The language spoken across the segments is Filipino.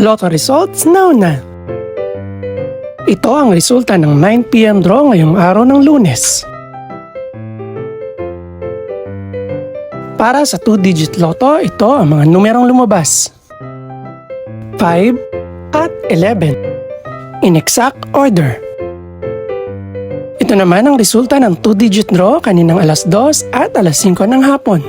Lotto results now na. Ito ang resulta ng 9 PM draw ngayong araw ng Lunes. Para sa 2-digit Lotto, ito ang mga numerong lumabas. 5 at 11. In exact order. Ito naman ang resulta ng 2-digit draw kaninang alas 2 at alas 5 ng hapon.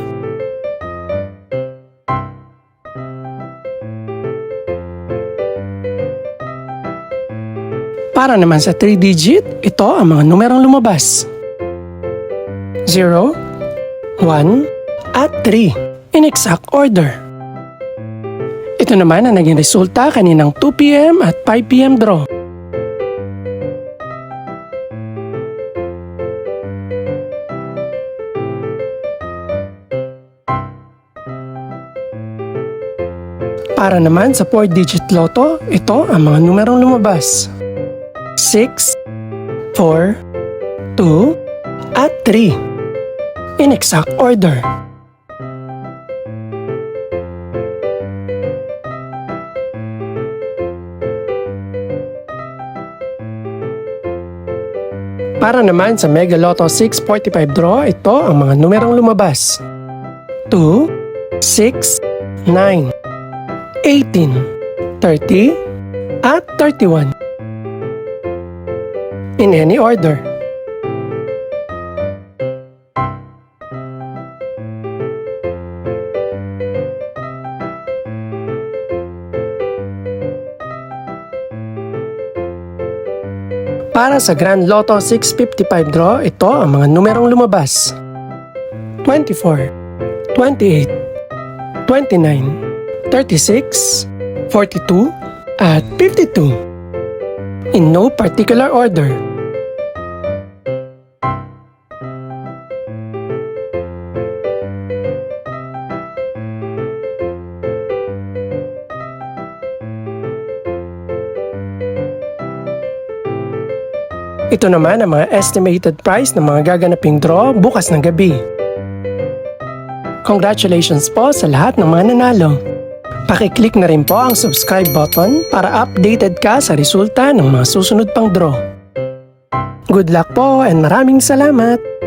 Para naman sa 3-digit, ito ang mga numerong lumabas. 0, 1, at 3 in exact order. Ito naman ang naging resulta kaninang 2 PM at 5 PM draw. Para naman sa 4-digit Lotto, ito ang mga numerong lumabas. 6, 4, 2, at 3 in exact order. Para naman sa Mega Lotto 645 draw, ito ang mga numerong lumabas. 2, 6, 9, 18, 30, at 31. In any order. Para sa Grand Lotto 655 draw, ito ang mga numerong lumabas. 24, 28, 29, 36, 42, at 52. In no particular order. Ito naman ang mga estimated price ng mga gaganaping draw bukas ng gabi. Congratulations po sa lahat ng mga nanalo. Pakiclick na rin po ang subscribe button para updated ka sa resulta ng mga susunod pang draw. Good luck po and maraming salamat!